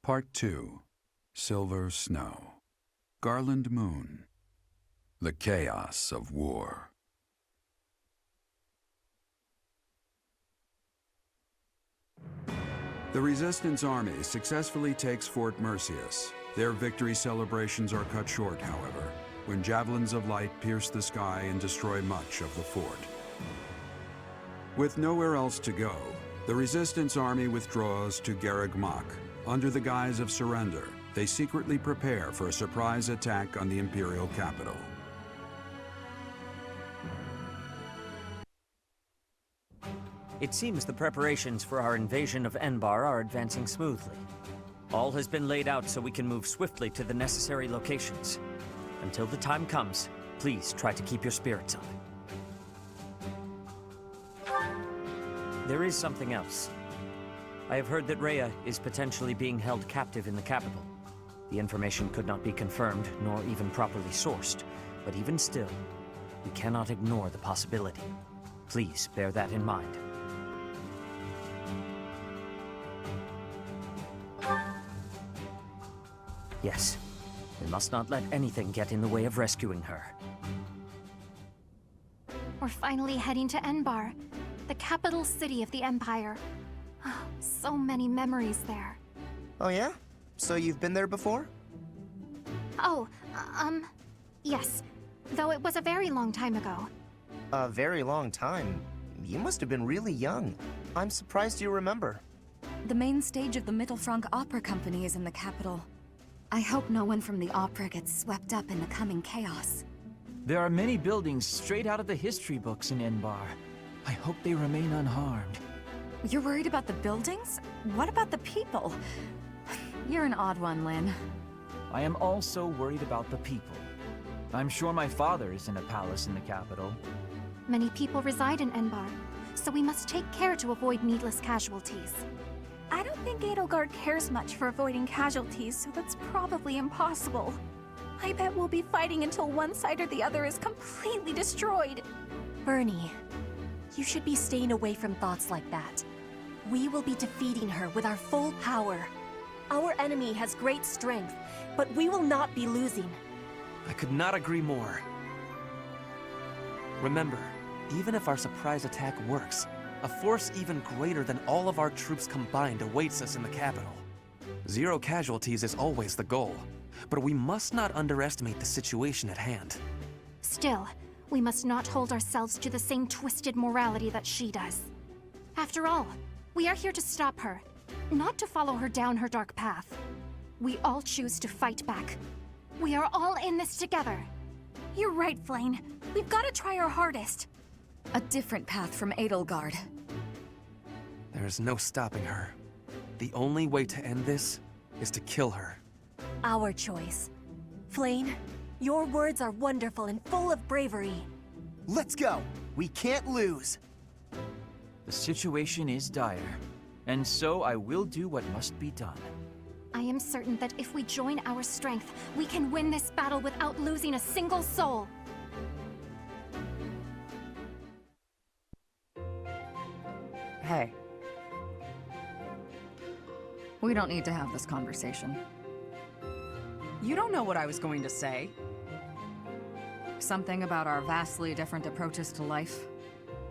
Part 2. Silver Snow. Garland Moon. The Chaos of War. The Resistance Army successfully takes Fort Mercius. Their victory celebrations are cut short, however, when javelins of light pierce the sky and destroy much of the fort. With nowhere else to go, the Resistance Army withdraws to Garreg Mach. Under the guise of surrender, they secretly prepare for a surprise attack on the Imperial capital. It seems the preparations for our invasion of Enbarr are advancing smoothly. All has been laid out so we can move swiftly to the necessary locations. Until the time comes, please try to keep your spirits up. There is something else. I have heard that Rhea is potentially being held captive in the capital. The information could not be confirmed, nor even properly sourced, but even still, we cannot ignore the possibility. Please bear that in mind. Yes, we must not let anything get in the way of rescuing her. We're finally heading to Enbarr, the capital city of the Empire. Oh, so many memories there. Oh yeah? So you've been there before? Oh, yes. Though it was a very long time ago. A very long time? You must have been really young. I'm surprised you remember. The main stage of the Mittelfrank Opera Company is in the capital. I hope no one from the opera gets swept up in the coming chaos. There are many buildings straight out of the history books in Enbarr. I hope they remain unharmed. You're worried about the buildings? What about the people? You're an odd one, Lin. I am also worried about the people. I'm sure my father is in a palace in the capital. Many people reside in Enbarr, so we must take care to avoid needless casualties. I don't think Edelgard cares much for avoiding casualties, so that's probably impossible. I bet we'll be fighting until one side or the other is completely destroyed. Bernie, you should be staying away from thoughts like that. We will be defeating her with our full power. Our enemy has great strength, but we will not be losing. I could not agree more. Remember, even if our surprise attack works, a force even greater than all of our troops combined awaits us in the capital. 0 casualties is always the goal, but we must not underestimate the situation at hand. Still, we must not hold ourselves to the same twisted morality that she does. After all, we are here to stop her, not to follow her down her dark path. We all choose to fight back. We are all in this together. You're right, Flane. We've got to try our hardest. A different path from Edelgard. There is no stopping her. The only way to end this is to kill her. Our choice. Flane, your words are wonderful and full of bravery. Let's go! We can't lose! The situation is dire, and so I will do what must be done. I am certain that if we join our strength, we can win this battle without losing a single soul. Hey. We don't need to have this conversation. You don't know what I was going to say. Something about our vastly different approaches to life?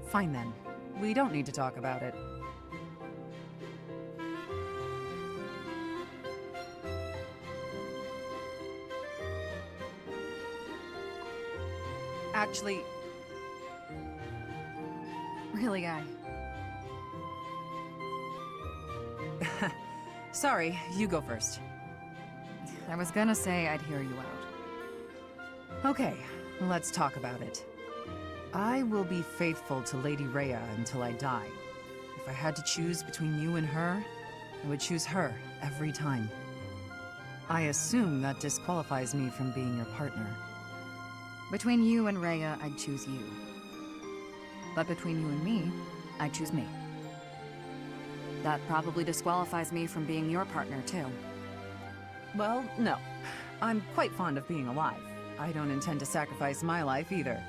Fine then. We don't need to talk about it. Actually... Really, Sorry, you go first. I was gonna say I'd hear you out. Okay, let's talk about it. I will be faithful to Lady Rhea until I die. If I had to choose between you and her, I would choose her every time. I assume that disqualifies me from being your partner. Between you and Rhea, I'd choose you. But between you and me, I'd choose me. That probably disqualifies me from being your partner, too. Well, no. I'm quite fond of being alive. I don't intend to sacrifice my life either.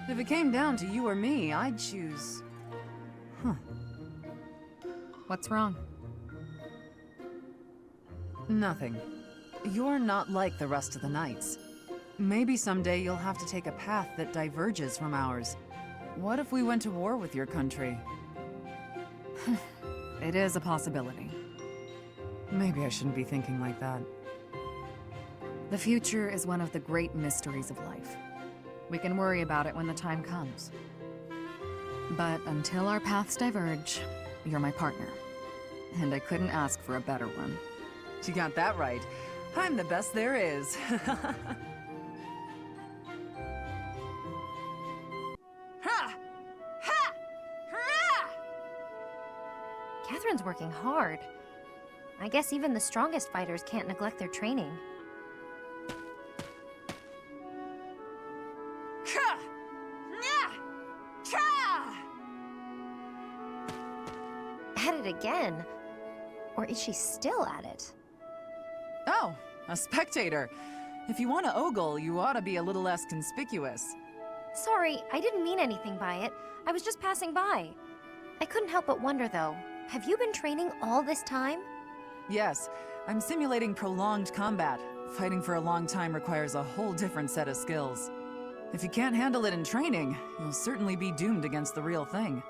If it came down to you or me, I'd choose... What's wrong? Nothing. You're not like the rest of the knights. Maybe someday you'll have to take a path that diverges from ours. What if we went to war with your country? It is a possibility. Maybe I shouldn't be thinking like that. The future is one of the great mysteries of life. We can worry about it when the time comes. But until our paths diverge, you're my partner. And I couldn't ask for a better one. You got that right. I'm the best there is. Ha! Ha! Hurrah! Catherine's working hard. I guess even the strongest fighters can't neglect their training. Ka! Nya! Ka! At it again? Or is she still at it? Oh, a spectator. If you want to ogle, you ought to be a little less conspicuous. Sorry, I didn't mean anything by it. I was just passing by. I couldn't help but wonder, though. Have you been training all this time? Yes, I'm simulating prolonged combat. Fighting for a long time requires a whole different set of skills. If you can't handle it in training, you'll certainly be doomed against the real thing.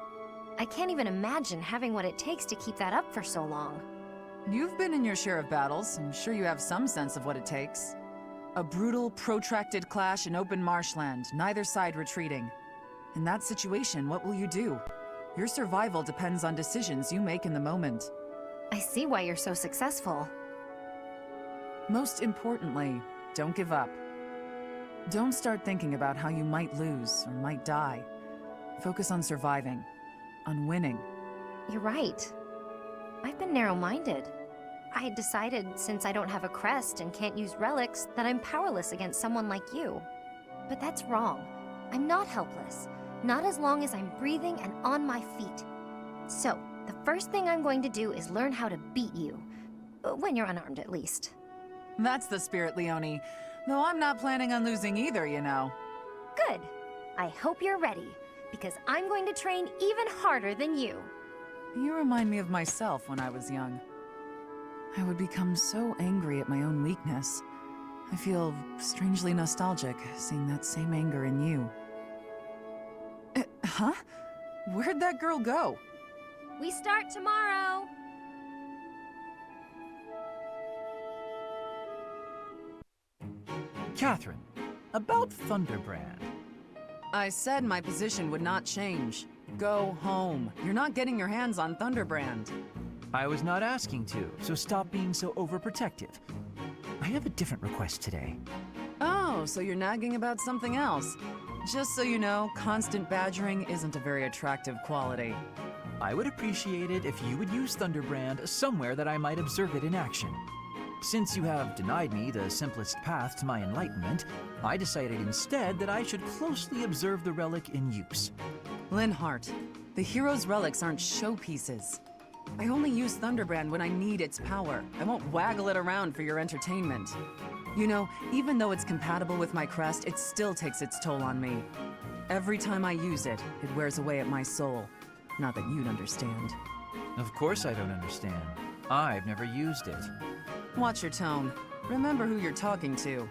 I can't even imagine having what it takes to keep that up for so long. You've been in your share of battles. I'm sure you have some sense of what it takes. A brutal, protracted clash in open marshland, neither side retreating. In that situation, what will you do? Your survival depends on decisions you make in the moment. I see why you're so successful. Most importantly, don't give up. Don't start thinking about how you might lose or might die. Focus on surviving, on winning. You're right. I've been narrow-minded. I had decided, since I don't have a crest and can't use relics, that I'm powerless against someone like you. But that's wrong. I'm not helpless. Not as long as I'm breathing and on my feet. So, the first thing I'm going to do is learn how to beat you. When you're unarmed, at least. That's the spirit, Leonie. Though I'm not planning on losing either, you know. Good. I hope you're ready, because I'm going to train even harder than you. You remind me of myself when I was young. I would become so angry at my own weakness. I feel strangely nostalgic seeing that same anger in you. Huh? Where'd that girl go? We start tomorrow! Catherine, about Thunderbrand. I said my position would not change. Go home. You're not getting your hands on Thunderbrand. I was not asking to, so stop being so overprotective. I have a different request today. Oh, so you're nagging about something else. Just so you know, constant badgering isn't a very attractive quality. I would appreciate it if you would use Thunderbrand somewhere that I might observe it in action. Since you have denied me the simplest path to my enlightenment, I decided instead that I should closely observe the relic in use. Linhardt, the hero's relics aren't showpieces. I only use Thunderbrand when I need its power. I won't waggle it around for your entertainment. You know, even though it's compatible with my crest, it still takes its toll on me. Every time I use it, it wears away at my soul. Not that you'd understand. Of course I don't understand. I've never used it. Watch your tone. Remember who you're talking to.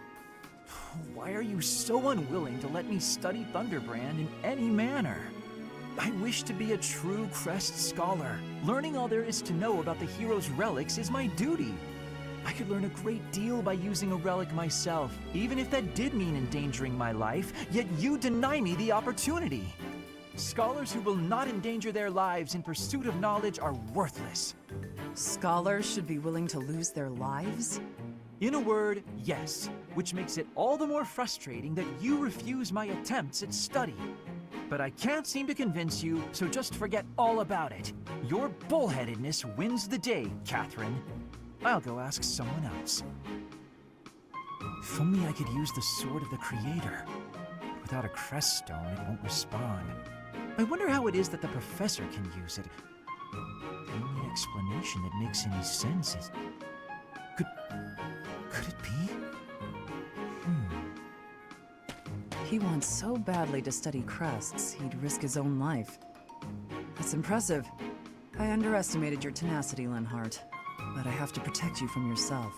Why are you so unwilling to let me study Thunderbrand in any manner? I wish to be a true Crest scholar. Learning all there is to know about the hero's relics is my duty. I could learn a great deal by using a relic myself, even if that did mean endangering my life, yet you deny me the opportunity. Scholars who will not endanger their lives in pursuit of knowledge are worthless. Scholars should be willing to lose their lives? In a word, yes, which makes it all the more frustrating that you refuse my attempts at study. But I can't seem to convince you, so just forget all about it. Your bullheadedness wins the day, Catherine. I'll go ask someone else. If only I could use the Sword of the Creator. Without a crest stone, it won't respond. I wonder how it is that the professor can use it. The only explanation that makes any sense is... Could it be? He wants so badly to study crests, he'd risk his own life. That's impressive. I underestimated your tenacity, Linhardt. but I have to protect you from yourself.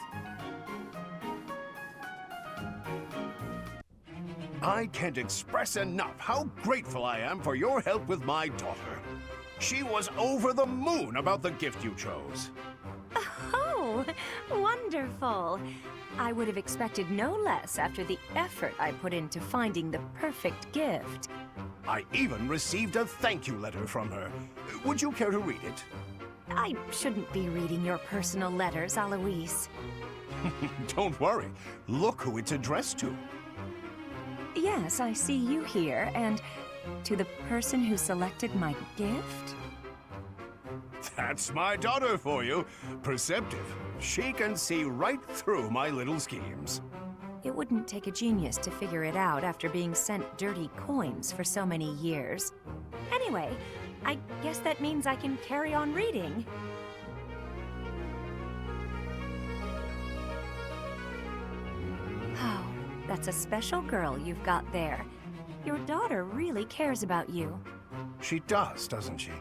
I can't express enough how grateful I am for your help with my daughter. She was over the moon about the gift you chose. Oh, wonderful. I would have expected no less after the effort I put into finding the perfect gift. I even received a thank you letter from her. Would you care to read it? I shouldn't be reading your personal letters, Alois. Don't worry. Look who it's addressed to. Yes, I see you here, and to the person who selected my gift? That's my daughter for you. Perceptive. She can see right through my little schemes. It wouldn't take a genius to figure it out after being sent dirty coins for so many years. Anyway, I guess that means I can carry on reading. Oh, that's a special girl you've got there. Your daughter really cares about you. She does, doesn't she?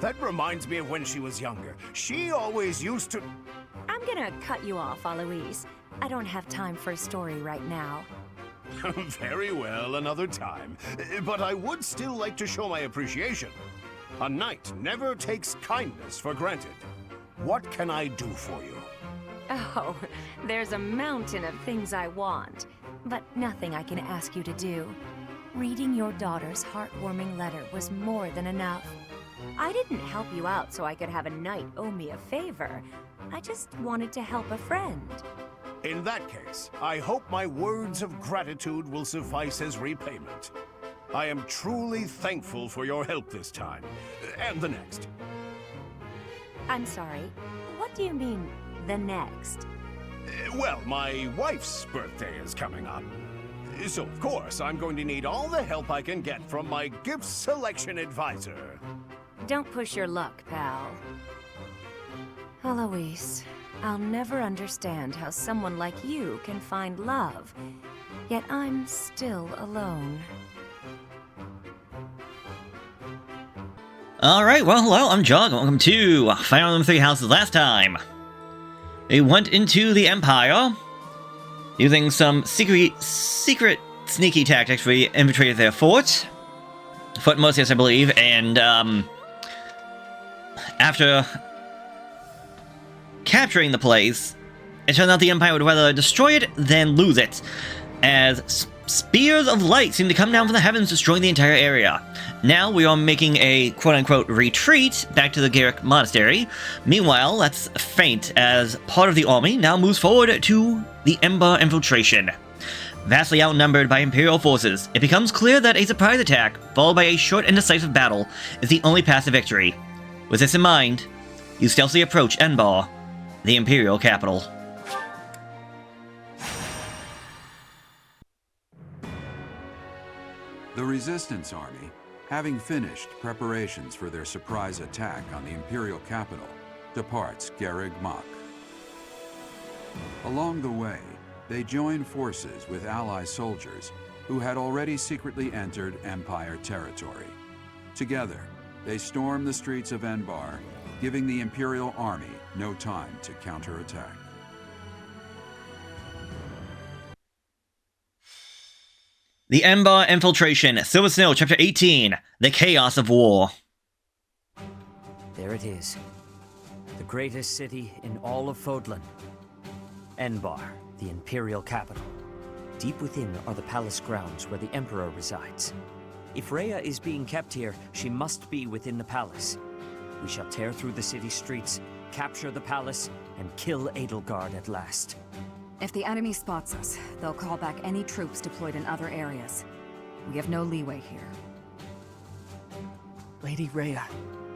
That reminds me of when she was younger. She always used to... I'm gonna cut you off, Alois. I don't have time for a story right now. Very well, another time. But I would still like to show my appreciation. A knight never takes kindness for granted. What can I do for you? Oh, there's a mountain of things I want, but nothing I can ask you to do. Reading your daughter's heartwarming letter was more than enough. I didn't help you out so I could have a knight owe me a favor. I just wanted to help a friend. In that case, I hope my words of gratitude will suffice as repayment. I am truly thankful for your help this time, and the next. I'm sorry, what do you mean, the next? Well, my wife's birthday is coming up. So, of course, I'm going to need all the help I can get from my gift selection advisor. Don't push your luck, pal. Alois, I'll never understand how someone like you can find love, yet I'm still alone. Alright, well, hello, I'm John. Welcome to Fire Emblem 3 Houses. Last time, we went into the Empire, using some secret sneaky tactics. We infiltrated their fort, Fort Mercius, I believe, and, after capturing the place, it turned out the Empire would rather destroy it than lose it, as spears of light seem to come down from the heavens, destroying the entire area. Now we are making a quote-unquote retreat back to the Garrick Monastery. Meanwhile, that's Faint, as part of the army, now moves forward to the Enbarr Infiltration. Vastly outnumbered by Imperial forces, it becomes clear that a surprise attack, followed by a short and decisive battle, is the only path to victory. With this in mind, you stealthily approach Enbarr, the Imperial capital. The Resistance Army, having finished preparations for their surprise attack on the Imperial capital, departs Garrick Mach. Along the way, they join forces with ally soldiers who had already secretly entered Empire territory. Together, they storm the streets of Enbarr, giving the Imperial army no time to counterattack. The Enbarr Infiltration, Silver Snow, Chapter 18, The Chaos of War. There it is. The greatest city in all of Fodlan. Enbarr, the Imperial capital. Deep within are the palace grounds where the Emperor resides. If Rhea is being kept here, she must be within the palace. We shall tear through the city streets, capture the palace, and kill Edelgard at last. If the enemy spots us, they'll call back any troops deployed in other areas. We have no leeway here. Lady Rhea,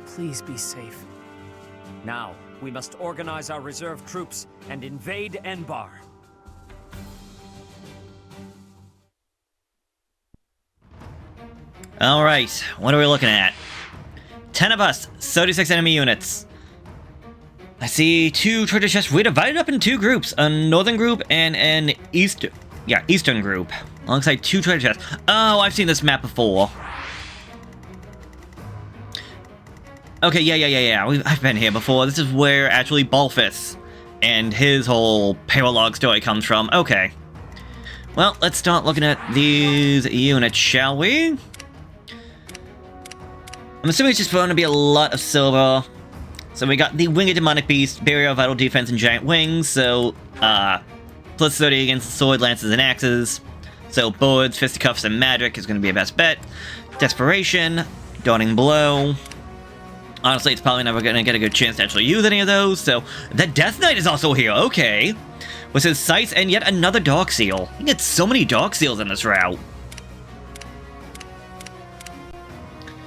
please be safe. Now, we must organize our reserve troops and invade Enbarr. Alright, what are we looking at? 10 of us, 36 enemy units. I see 2 treasure chests. We're divided up in 2 groups, a northern group and an eastern group. Alongside 2 treasure chests. Oh, I've seen this map before. Okay, yeah. I've been here before. This is where actually Balthus and his whole paralogue story comes from. Okay. Well, let's start looking at these units, shall we? I'm assuming it's just going to be a lot of silver. So we got the Winged Demonic Beast, Barrier, Vital Defense, and Giant Wings. So, plus 30 against sword, lances, and axes. So boards, fisticuffs, and magic is going to be a best bet. Desperation, Dawning Blow. Honestly, it's probably never going to get a good chance to actually use any of those. So the Death Knight is also here. Okay. With his sights and yet another Dark Seal. You get so many Dark Seals in this route.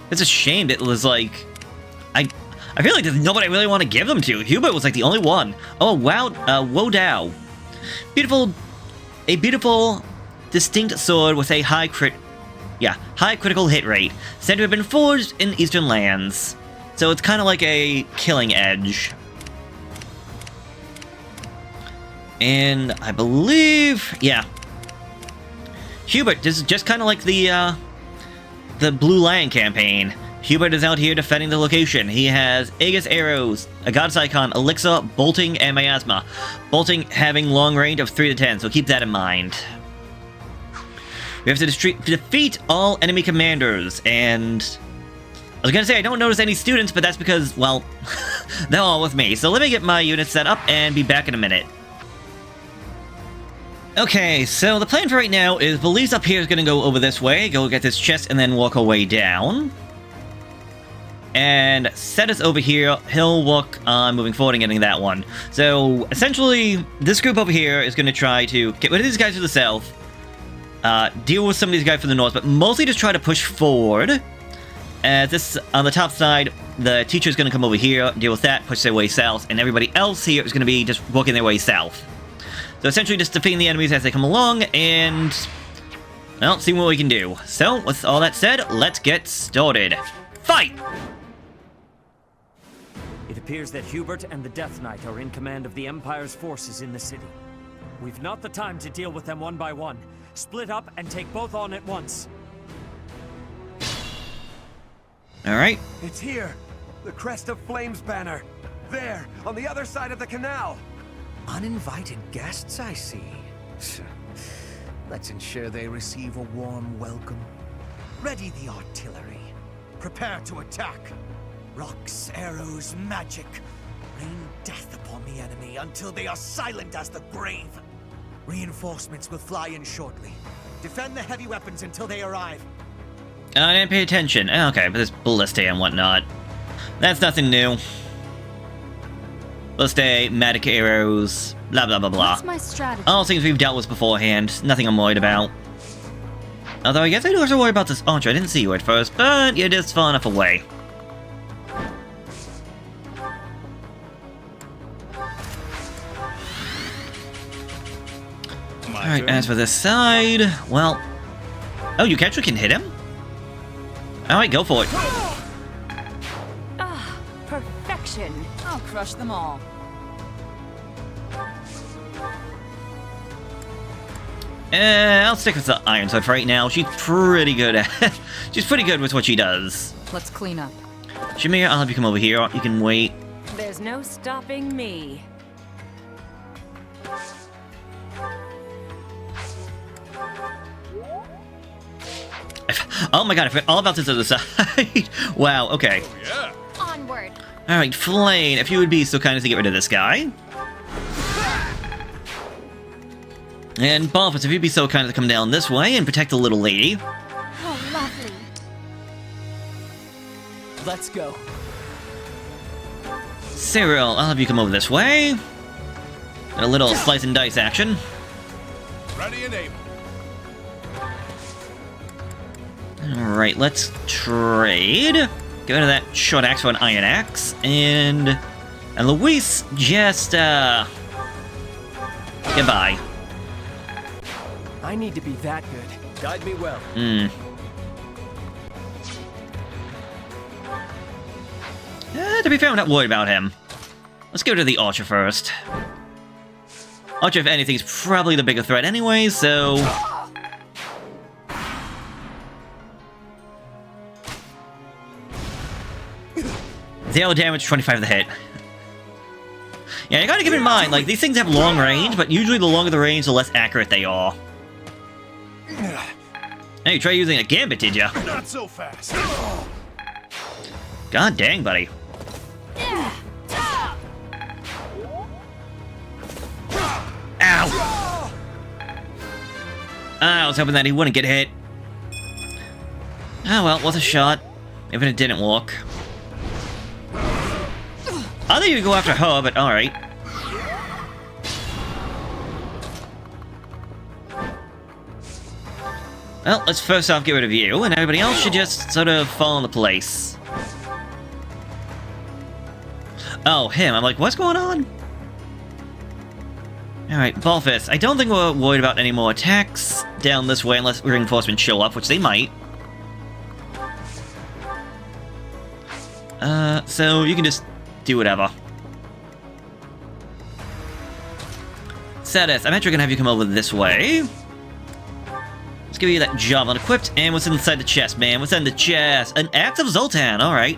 It's a shame it was like... I feel like there's nobody I really want to give them to. Hubert was like the only one. Oh, wow. Wodao. A beautiful, distinct sword with a high critical hit rate. Said to have been forged in Eastern lands. So it's kind of like a killing edge. And I believe, yeah. Hubert, this is just kind of like the Blue Lion campaign. Hubert is out here defending the location. He has Aegis arrows, a Goddess Icon, Elixir, Bolting, and Miasma. Bolting having long range of 3 to 10, so keep that in mind. We have to defeat all enemy commanders, and... I was gonna say I don't notice any students, but that's because, well, they're all with me. So let me get my unit set up and be back in a minute. Okay, so the plan for right now is Belize up here is gonna go over this way, go get this chest, and then walk our way down. And Set is over here. He'll work on moving forward and getting that one. So essentially, this group over here is gonna try to get rid of these guys to the south, deal with some of these guys from the north, but mostly just try to push forward. This on the top side, the teacher's going to come over here, deal with that, push their way south, and everybody else here is going to be just working their way south. So essentially just defeating the enemies as they come along, and, well, see what we can do. So, with all that said, let's get started. Fight! It appears that Hubert and the Death Knight are in command of the Empire's forces in the city. We've not the time to deal with them one by one. Split up and take both on at once. Alright. It's here! The Crest of Flames banner! There, on the other side of the canal! Uninvited guests, I see. Let's ensure they receive a warm welcome. Ready the artillery. Prepare to attack. Rocks, arrows, magic. Rain death upon the enemy until they are silent as the grave. Reinforcements will fly in shortly. Defend the heavy weapons until they arrive. I didn't pay attention. Okay, but there's Ballista and whatnot. That's nothing new. Ballista, magic arrows, blah blah blah blah. What's my strategy? All things we've dealt with beforehand. Nothing I'm worried about. Although I guess I do have to worry about this archer. I didn't see you at first, but you're just far enough away. Alright, as for this side, well... Oh, you actually can hit him? Alright, go for it. Ah, perfection. I'll crush them all. I'll stick with the Iron Sword for right now. She's pretty good at she's pretty good with what she does. Let's clean up. Shamir, I'll have you come over here. You can wait. There's no stopping me. Oh my god, I forgot all about this other side. Wow, okay. Oh, yeah. Onward. Alright, Flame, if you would be so kind as to get rid of this guy. And Balthus, if you'd be so kind as to come down this way and protect the little lady. Oh, lovely. Let's go. Cyril, I'll have you come over this way. Got a little slice and dice action. Ready and able. Alright, let's trade. Get rid of that short axe for an iron axe. And Luis, just, goodbye. I need to be that good. Guide me well. To be fair, I'm not worried about him. Let's go to the Archer first. Archer, if anything, is probably the bigger threat anyway, so... 0 damage, 25 the hit. Yeah, you gotta keep in mind, like, these things have long range, but usually the longer the range, the less accurate they are. Hey, you tried using a gambit, did ya? Not so fast. God dang, buddy. Ow! I was hoping that he wouldn't get hit. Oh well, worth a shot. Even if it didn't work. I thought you'd go after her, but alright. Well, let's first off get rid of you, and everybody else should just sort of fall into place. Oh, him. I'm like, what's going on? Alright, Ballfist. I don't think we're worried about any more attacks down this way unless reinforcements show up, which they might. So you can just do whatever. Sadis, I'm actually gonna have you come over this way. Let's give you that javelin equipped, and what's inside the chest, man? What's in the chest? An axe of Zoltan, alright.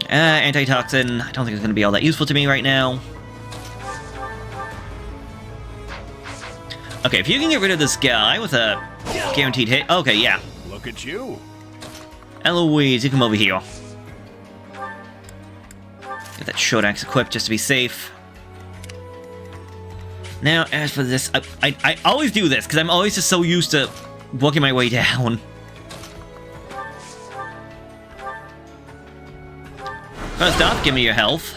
Antitoxin, I don't think it's gonna be all that useful to me right now. Okay, if you can get rid of this guy with a guaranteed hit, okay, yeah. Look at you. Eloise, you come over here. Get that short axe equipped just to be safe. Now, as for this, I always do this, because I'm always just so used to working my way down. First off, give me your health.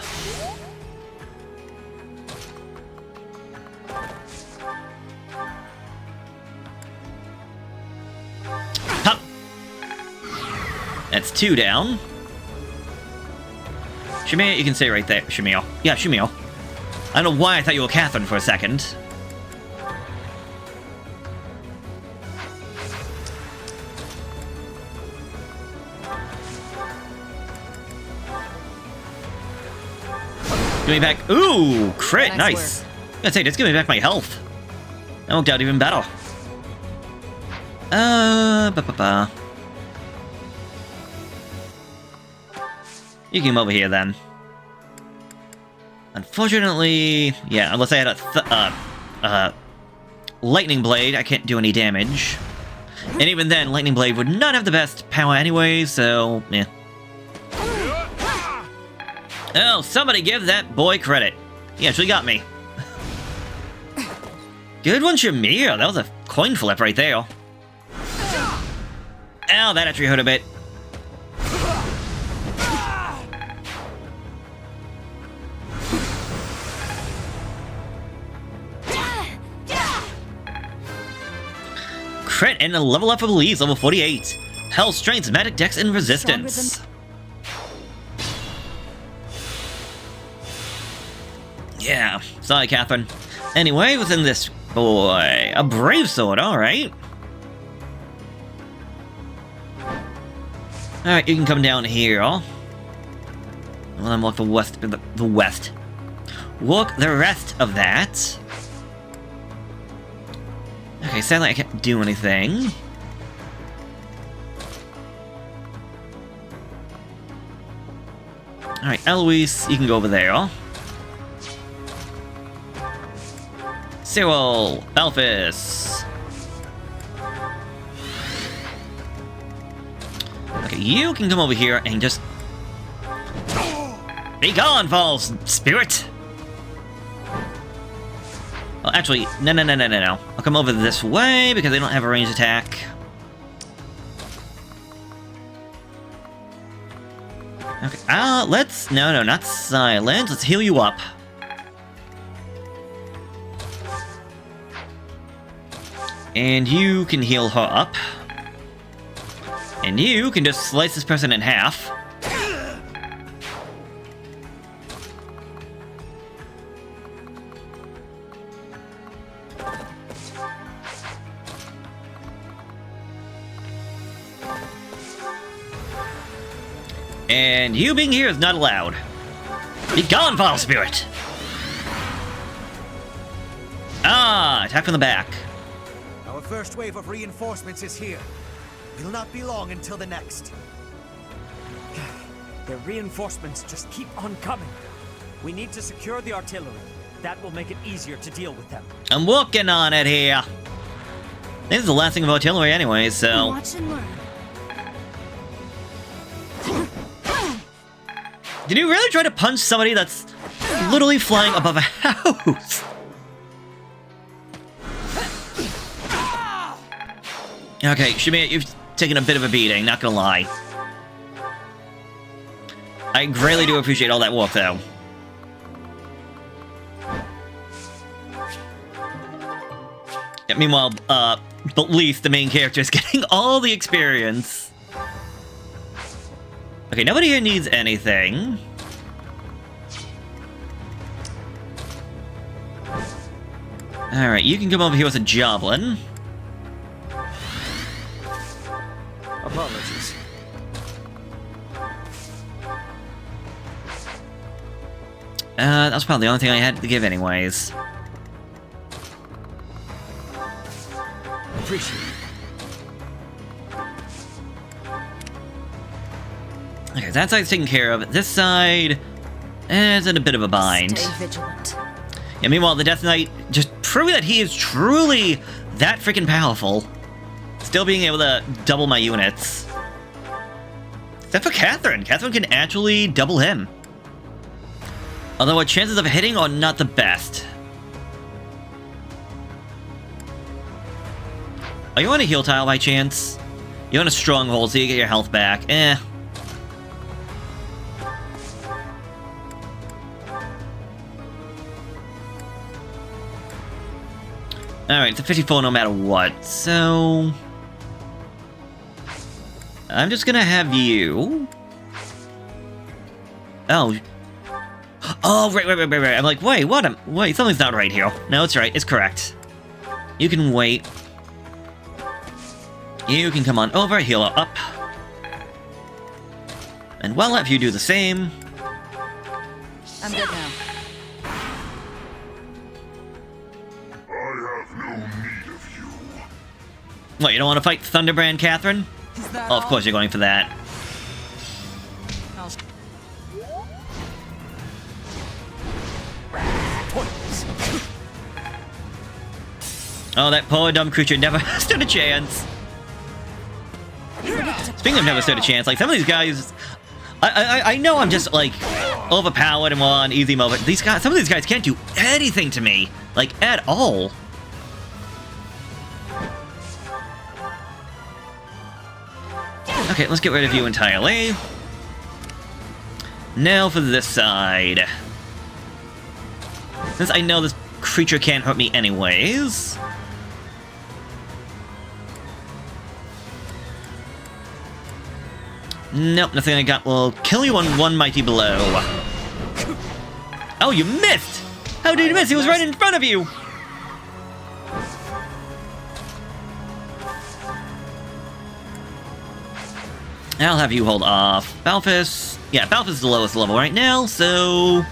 Hup! That's 2 down. Shamir, you can stay right there. Shamir. Yeah, Shamir. I don't know why I thought you were Catherine for a second. Give me back. Ooh, crit, nice. I'd say, just give me back my health. That worked out even better. You can come over here then. Unfortunately, yeah, unless I had a lightning blade, I can't do any damage. And even then, lightning blade would not have the best power anyway, so yeah. Oh, somebody give that boy credit. He actually got me. Good one, Shamir. That was a coin flip right there. Ow, that actually hurt a bit. Crit and a level up of Elise, level 48. Health, strength, magic, dex, and resistance. Yeah, sorry, Catherine. Anyway, within this boy, a brave sword, alright. Alright, you can come down here. Well, then walk the west. Walk the rest of that. Okay, sadly I can't do anything. Alright, Eloise, you can go over there. Cyril, Balfus. Okay, you can come over here and just... Be gone, false spirit! Well, actually, no. I'll come over this way because they don't have a ranged attack. Okay, let's... No, not silence. Let's heal you up. And you can heal her up. And you can just slice this person in half. And you being here is not allowed. Be gone, foul spirit! Ah, attack from the back. Our first wave of reinforcements is here. Will not be long until the next. reinforcements just keep on coming. We need to secure the artillery. That will make it easier to deal with them. I'm working on it here. This is the last thing of artillery anyway, so... Watch and learn. Did you really try to punch somebody that's literally flying above a house? Okay, Shamir, you've taken a bit of a beating, not gonna lie. I greatly do appreciate all that work, though. Yeah, meanwhile, Belief, the main character, is getting all the experience. Okay, nobody here needs anything. Alright, you can come over here with a javelin. Apologies. That was probably the only thing I had to give anyways. Appreciate it. Okay, that side's taken care of. This side is in a bit of a bind. Stay vigilant. Yeah, meanwhile, the Death Knight just proving that he is truly that freaking powerful. Still being able to double my units. Except for Catherine. Catherine can actually double him. Although our chances of hitting are not the best. Are you on a heal tile by chance? You're on a stronghold, so you get your health back. Eh. Alright, it's a 54 no matter what, so... I'm just gonna have you... Oh. Oh, right. I'm like, wait, what? Wait, something's not right here. No, it's right. It's correct. You can wait. You can come on over, heal her up. And we'll have you do the same. I'm good now. What, you don't want to fight Thunderbrand, Catherine? Oh, of course you're going for that. Oh, that poor dumb creature never stood a chance. Speaking of never stood a chance, like, some of these guys... I know I'm just, like, overpowered and on easy mode, but these guys, some of these guys can't do anything to me. Like, at all. Okay, let's get rid of you entirely. Now for this side. Since I know this creature can't hurt me anyways. Nope, nothing I got will kill you on one mighty blow. Oh, you missed! How did you miss? He was right in front of you! I'll have you hold off. Balfus... Yeah, Balfus is the lowest level right now, so...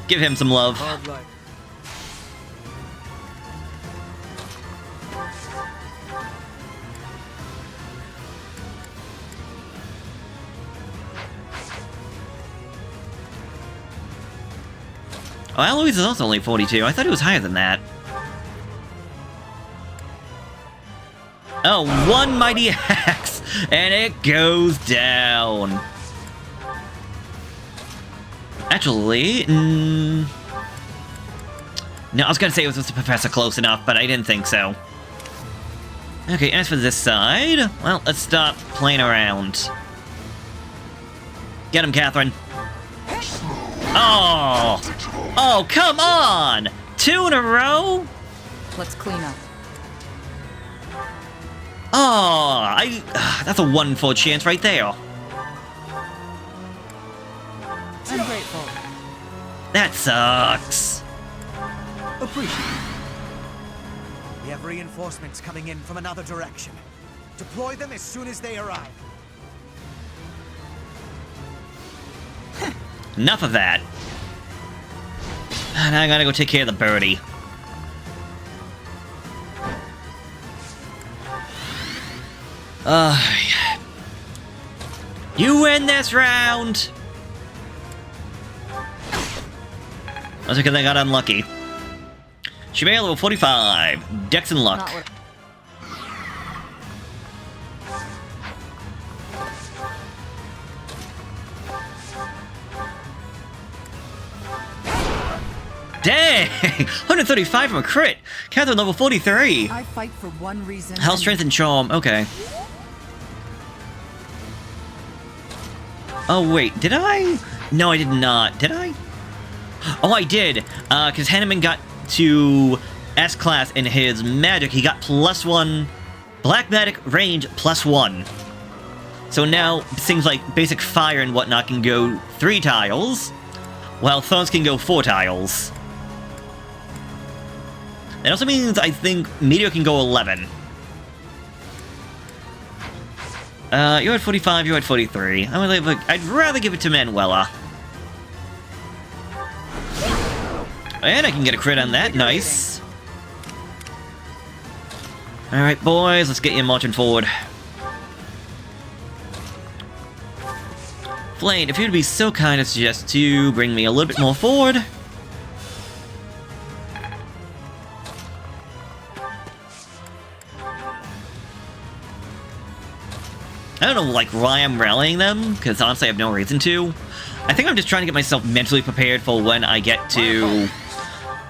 Give him some love. Oh, Alois is also only 42. I thought it was higher than that. Oh, one mighty axe, and it goes down. Actually, no, I was gonna say it was the professor close enough, but I didn't think so. Okay, as for this side, well, let's stop playing around. Get him, Catherine. Oh! Oh, come on! 2 in a row? Let's clean up. Oh, that's a 1-4 chance right there. I'm grateful. That sucks. Appreciate it. We have reinforcements coming in from another direction. Deploy them as soon as they arrive. Enough of that. Now I gotta go take care of the birdie. You win this round! That's because I got unlucky. Shamir level 45. Dex and luck. Dang! 135 from a crit! Catherine level 43! I fight for one reason. Health, strength, and charm. Okay. Oh, wait. Did I? No, I did not. Did I? Oh, I did. Because Hanneman got to S-class in his magic. He got +1. Black magic range +1. So now, things like basic fire and whatnot can go 3 tiles, while thorns can go 4 tiles. It also means, I think, Meteor can go 11. You're at 45, you're at 43. I'd rather give it to Manuela. And I can get a crit on that, nice. Alright, boys, let's get you marching forward. Flame, if you'd be so kind as just to bring me a little bit more forward. I don't know, like, why I'm rallying them, because honestly I have no reason to. I think I'm just trying to get myself mentally prepared for when I get to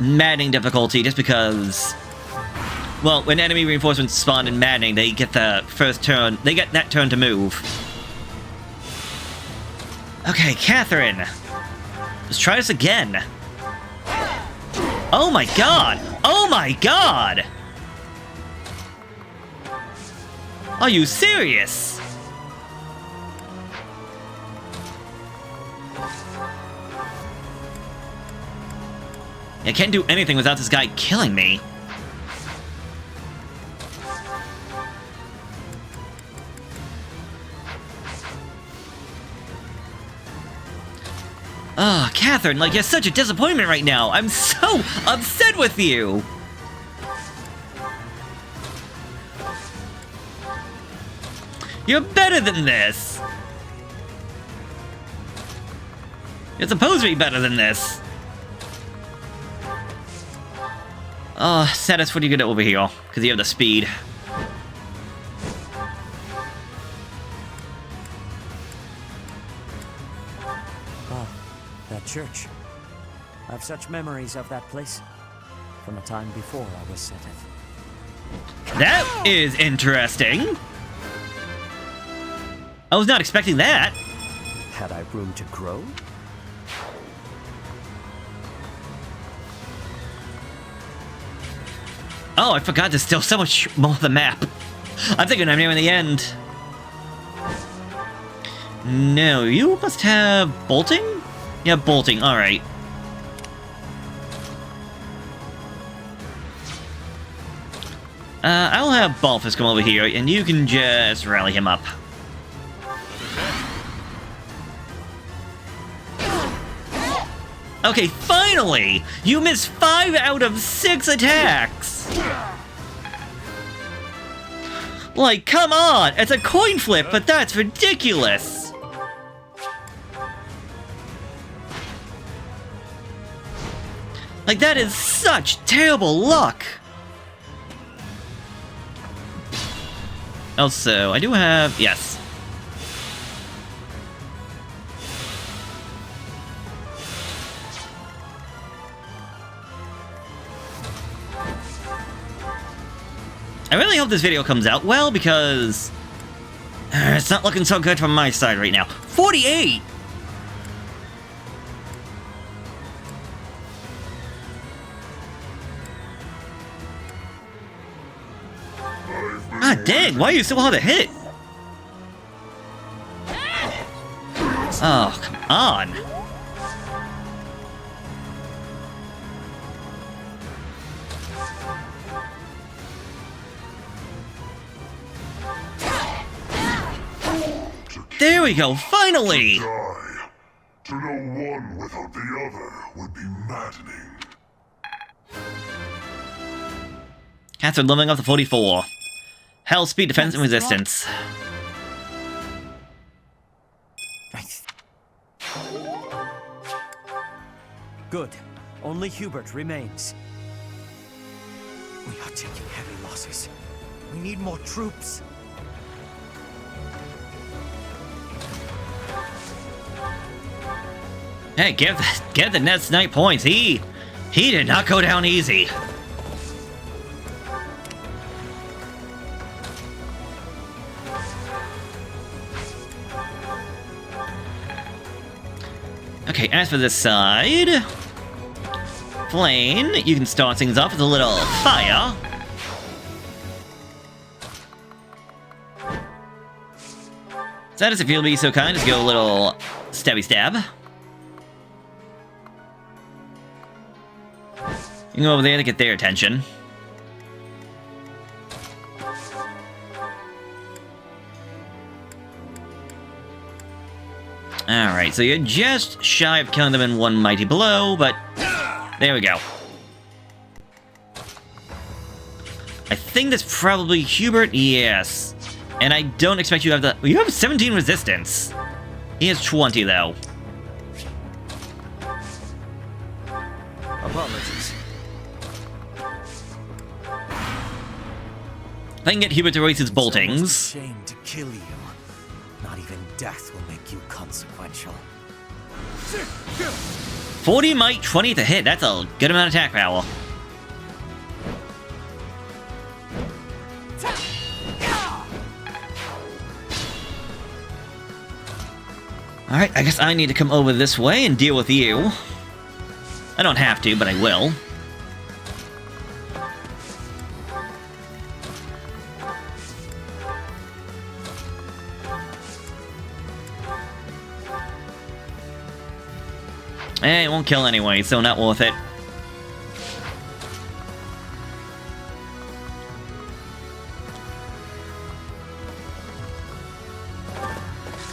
maddening difficulty, just because, well, when enemy reinforcements spawn in maddening, they get the first turn, they get that turn to move. Okay, Catherine. Let's try this again. Oh my god! Oh my god! Are you serious? I can't do anything without this guy killing me. Oh, Catherine, like, you're such a disappointment right now. I'm so upset with you. You're better than this. You're supposed to be better than this. Oh, Satis, what are you gonna do over here? Because you have the speed. Oh, that church. I have such memories of that place. From a time before I was set it. That is interesting. I was not expecting that. Had I room to grow? Oh, I forgot there's still so much more of the map. I'm thinking I'm near the end. No, you must have bolting? Yeah, bolting, alright. I'll have Balfus come over here, and you can just rally him up. Okay, finally! You missed 5 out of 6 attacks! Like, come on! It's a coin flip, but that's ridiculous! Like, that is such terrible luck! Also, I do have... yes. I really hope this video comes out well, because it's not looking so good from my side right now. 48! Ah, dang, why are you so hard to hit? Oh, come on. There we go, finally! To know one without the other would be maddening. Catherine leveling up to 44. Health, speed, defense, and resistance. Good. Only Hubert remains. We are taking heavy losses. We need more troops. Hey, give the Nets Knight points. He did not go down easy. Okay, as for this side, Flame, you can start things off with a little fire. Status, if you'll be so kind, just go a little stabby stab. You can go over there to get their attention. Alright, so you're just shy of killing them in one mighty blow, but there we go. I think that's probably Hubert, yes. And I don't expect you to have the... You have 17 resistance. He has 20, though. Apologies. If I can get Hubert to raise his boltings. It's almost a shame to kill you. Not even death will make you consequential. 40 might, 20 to hit. That's a good amount of attack power. Alright, I guess I need to come over this way and deal with you. I don't have to, but I will. Eh, it won't kill anyway, so not worth it.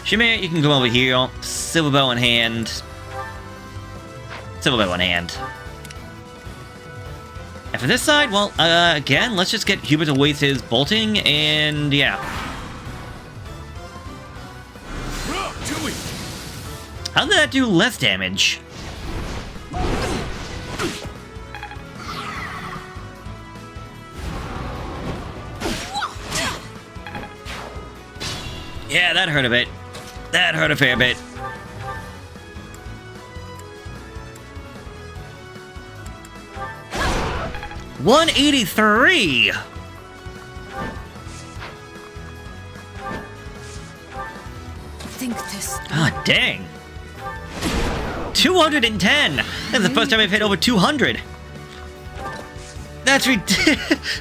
Shamir, you can come over here. Silver bow in hand. Silver bow in hand. And for this side, well, again, let's just get Hubert to waste his bolting, and yeah. How did that do less damage? Yeah, that hurt a bit. That hurt a fair bit. $183! Think this. Ah, dang. 210! That's the first time I've hit over 200. That's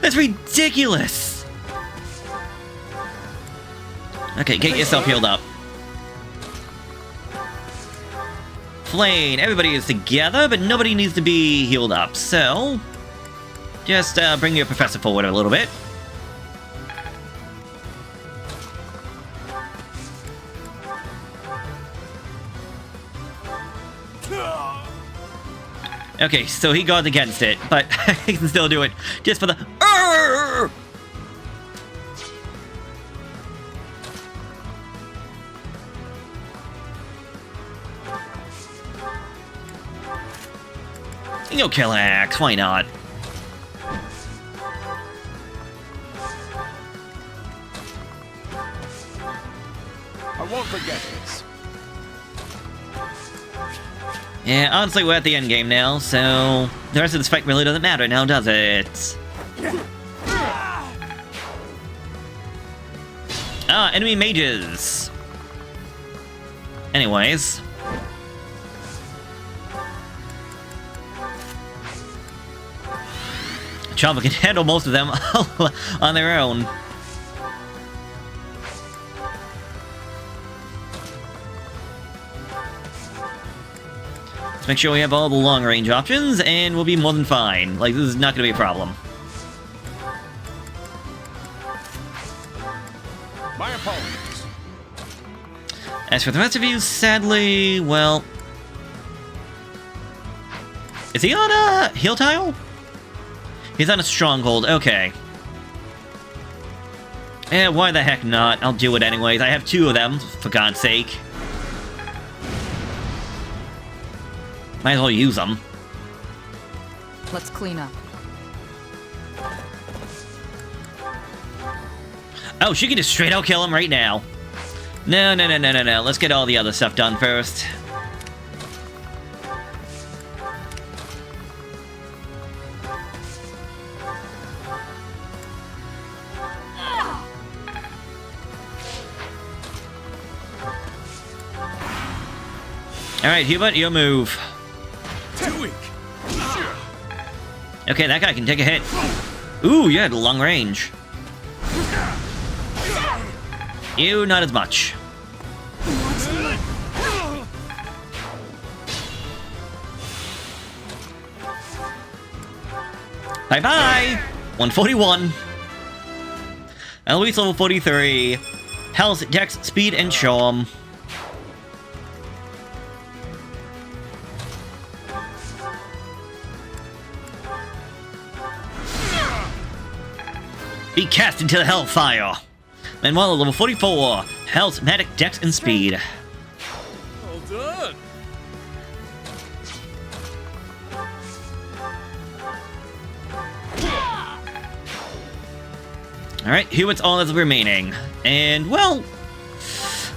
that's ridiculous! Okay, get yourself healed up. Flame, everybody is together, but nobody needs to be healed up, so... Just bring your professor forward a little bit. Okay, so he guards against it, but he can still do it just for the... Arrgh! You'll kill an axe, why not? I won't forget this. Yeah, honestly, we're at the end game now, so the rest of this fight really doesn't matter now, does it? Ah, enemy mages. Anyways. Chamba can handle most of them on their own. Let's make sure we have all the long-range options, and we'll be more than fine. Like, this is not going to be a problem. My apologies. As for the rest of you, sadly, well... Is he on a heal tile? He's on a stronghold, okay. Eh, why the heck not? I'll do it anyways. I have two of them, for God's sake. Might as well use them. Let's clean up. Oh, she can just straight out kill him right now. No. Let's get all the other stuff done first. Alright, Hubert, your move. Okay, that guy can take a hit. Ooh, you had long range. You, not as much. Bye-bye! 141. Alois level 43. Health, Dex, Speed, and Charm. Be cast into the Hellfire. Manuela level 44. Health, Magic, Dex, and Speed. Well done. Alright, Hubert's all that's remaining. And, well,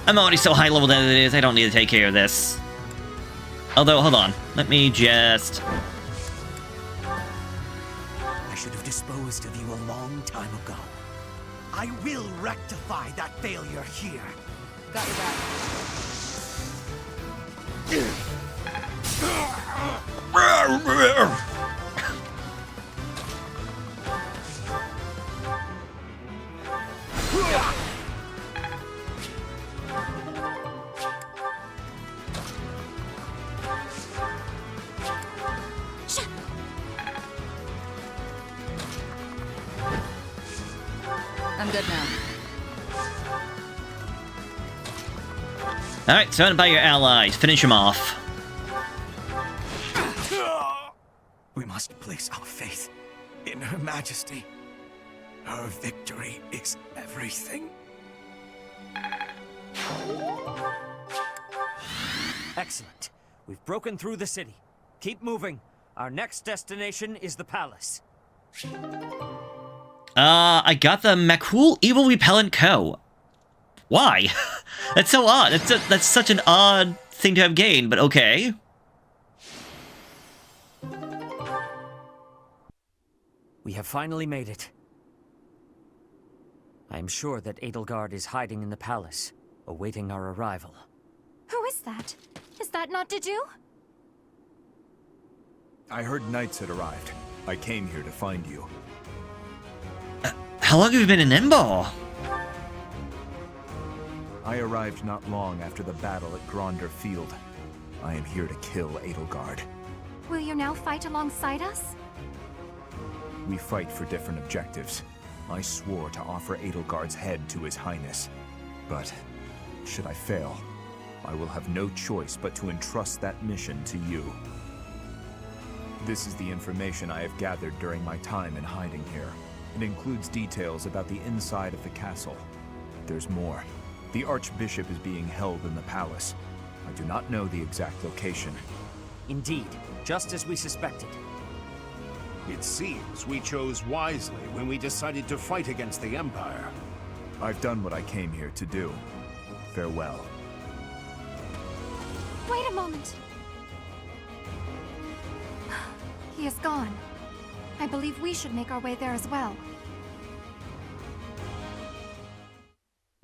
I'm already so high level that it is, I don't need to take care of this. Although, hold on. Let me just... I should have disposed of you a long time ago. I will rectify that failure here. Got your back. I'm good now. Alright, surrounded by your allies. Finish him off. We must place our faith in Her Majesty. Her victory is everything. Excellent. We've broken through the city. Keep moving. Our next destination is the palace. I got the Makul Evil Repellent Co. Why? That's so odd. That's such an odd thing to have gained, but okay. We have finally made it. I am sure that Edelgard is hiding in the palace, awaiting our arrival. Who is that? Is that not Dedu? I heard knights had arrived. I came here to find you. How long have you been in Enbarr? I arrived not long after the battle at Gronder Field. I am here to kill Edelgard. Will you now fight alongside us? We fight for different objectives. I swore to offer Edelgard's head to His Highness. But, should I fail, I will have no choice but to entrust that mission to you. This is the information I have gathered during my time in hiding here. It includes details about the inside of the castle. There's more. The Archbishop is being held in the palace. I do not know the exact location. Indeed, just as we suspected. It seems we chose wisely when we decided to fight against the Empire. I've done what I came here to do. Farewell. Wait a moment. He is gone. I believe we should make our way there as well.